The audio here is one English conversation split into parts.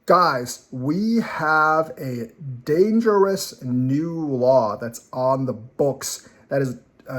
Guys, we have a dangerous new law that's on the books that is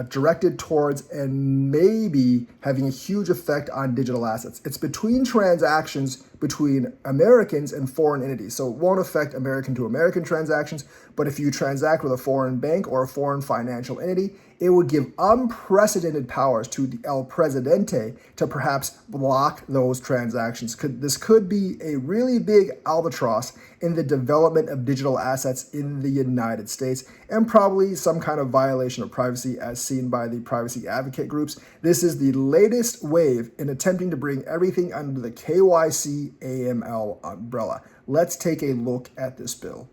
directed towards and maybe having a huge effect on digital assets. It's between transactions between Americans and foreign entities. So it won't affect American to American transactions, but if you transact with a foreign bank or a foreign financial entity, it would give unprecedented powers to the El Presidente to perhaps block those transactions. This could be a really big albatross in the development of digital assets in the United States, and probably some kind of violation of privacy as seen by the privacy advocate groups. This is the latest wave in attempting to bring everything under the KYC AML umbrella. Let's take a look at this bill.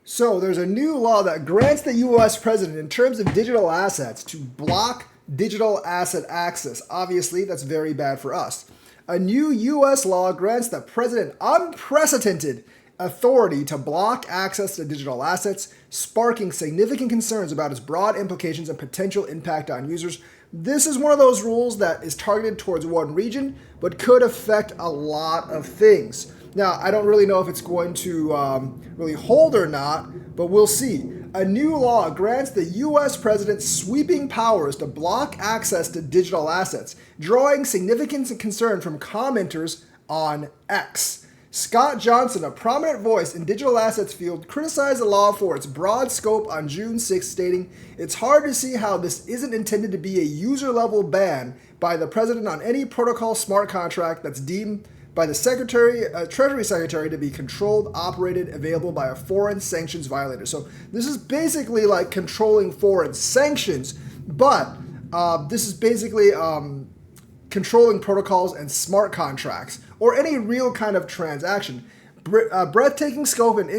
So there's a new law that grants the US president, in terms of digital assets, to block digital asset access. Obviously, that's very bad for us. A new US law grants the president unprecedented authority to block access to digital assets, sparking significant concerns about its broad implications and potential impact on users. This is one of those rules that is targeted towards one region, but could affect a lot of things. Now, I don't really know if it's going to really hold or not, but we'll see. A new law grants the U.S. president sweeping powers to block access to digital assets, drawing significant concern from commenters on X. Scott Johnson, a prominent voice in digital assets field, criticized the law for its broad scope on June 6, stating, "It's hard to see how this isn't intended to be a user-level ban by the president on any protocol smart contract that's deemed by the Treasury Secretary to be controlled, operated, available by a foreign sanctions violator." So this is basically like controlling foreign sanctions, but this is basically controlling protocols and smart contracts, or any real kind of transaction. Breathtaking scope and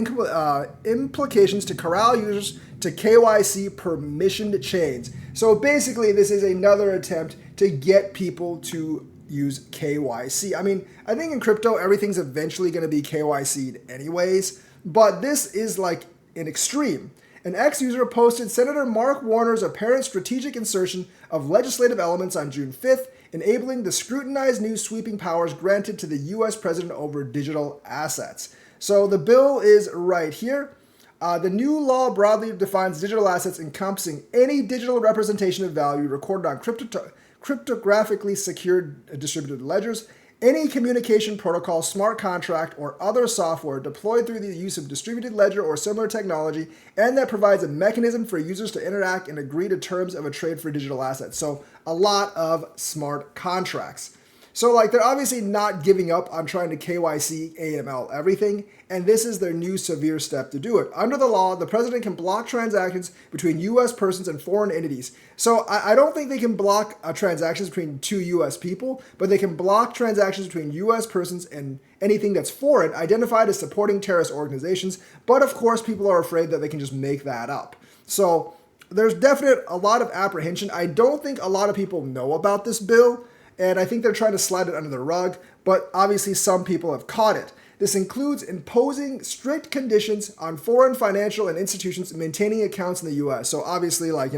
implications to corral users to KYC permissioned chains. So basically, this is another attempt to get people to use KYC. I mean, I think in crypto, everything's eventually going to be KYC'd anyways, but this is like an extreme. An ex-user posted Senator Mark Warner's apparent strategic insertion of legislative elements on June 5th, enabling the scrutinized new sweeping powers granted to the U.S. president over digital assets. So the bill is right here. The new law broadly defines digital assets encompassing any digital representation of value recorded on cryptographically secured distributed ledgers, any communication protocol, smart contract, or other software deployed through the use of distributed ledger or similar technology, and that provides a mechanism for users to interact and agree to terms of a trade for digital assets. So a lot of smart contracts. So like they're obviously not giving up on trying to KYC AML everything, and this is their new severe step to do it. Under the law, the president can block transactions between U.S. persons and foreign entities. So I don't think they can block transactions between two U.S. people, but they can block transactions between U.S. persons and anything that's foreign, identified as supporting terrorist organizations. But of course, people are afraid that they can just make that up. So there's definitely a lot of apprehension. I don't think a lot of people know about this bill, and I think they're trying to slide it under the rug, but obviously some people have caught it. This includes imposing strict conditions on foreign financial and institutions maintaining accounts in the U.S. So obviously, like,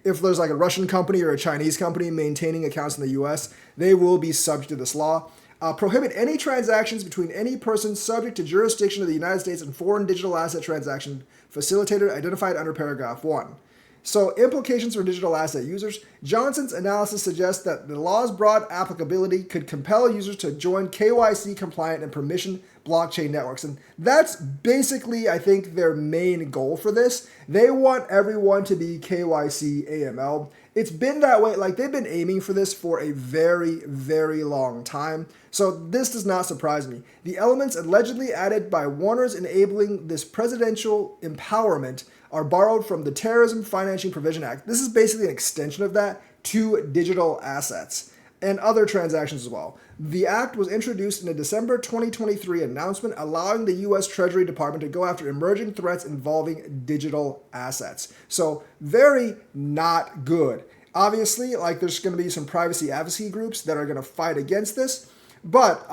if there's like a Russian company or a Chinese company maintaining accounts in the U.S., they will be subject to this law. Prohibit any transactions between any person subject to jurisdiction of the United States and foreign digital asset transaction facilitator identified under paragraph 1. So implications for digital asset users. Johnson's analysis suggests that the law's broad applicability could compel users to join KYC compliant and permission blockchain networks. And that's basically, I think, their main goal for this. They want everyone to be KYC AML. It's been that way, like they've been aiming for this for a very, very long time. So this does not surprise me. The elements allegedly added by Warner's enabling this presidential empowerment are borrowed from the Terrorism Financing Provision Act. This is basically an extension of that to digital assets and other transactions as well. The act was introduced in a December 2023 announcement allowing the U.S. Treasury Department to go after emerging threats involving digital assets. So very not good. Obviously, like there's going to be some privacy advocacy groups that are going to fight against this. But,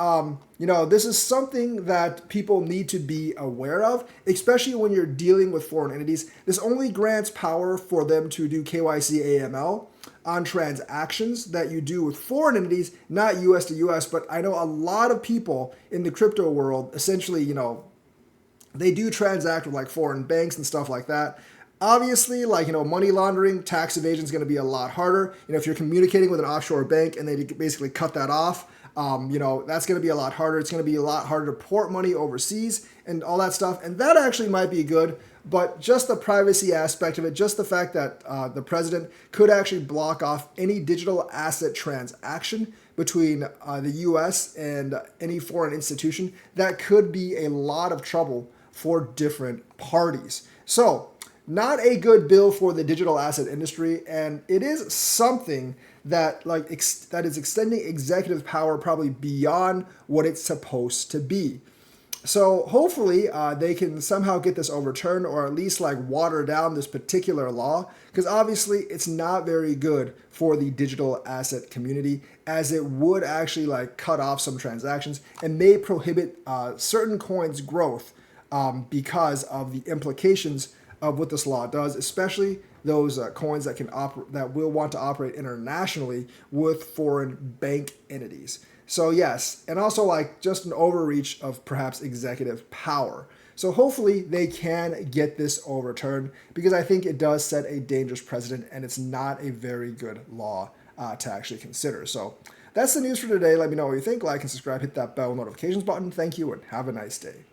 this is something that people need to be aware of, especially when you're dealing with foreign entities. This only grants power for them to do KYC AML. on transactions that you do with foreign entities, not US to US, but I know a lot of people in the crypto world essentially, they do transact with like foreign banks and stuff like that. Obviously, like, money laundering, tax evasion is going to be a lot harder. If you're communicating with an offshore bank and they basically cut that off, that's going to be a lot harder. It's going to be a lot harder to port money overseas and all that stuff. And that actually might be good, but just the privacy aspect of it, just the fact that the president could actually block off any digital asset transaction between the US and any foreign institution, that could be a lot of trouble for different parties. So, not a good bill for the digital asset industry, and it is something that that is extending executive power probably beyond what it's supposed to be. So hopefully they can somehow get this overturned, or at least water down this particular law, because obviously it's not very good for the digital asset community, as it would actually cut off some transactions and may prohibit certain coins' growth because of the implications of what this law does, especially those coins that that will want to operate internationally with foreign bank entities. So yes, and also just an overreach of perhaps executive power. So hopefully they can get this overturned, because I think it does set a dangerous precedent and it's not a very good law to actually consider. So that's the news for today. Let me know what you think. Like and subscribe, hit that bell notifications button. Thank you and have a nice day.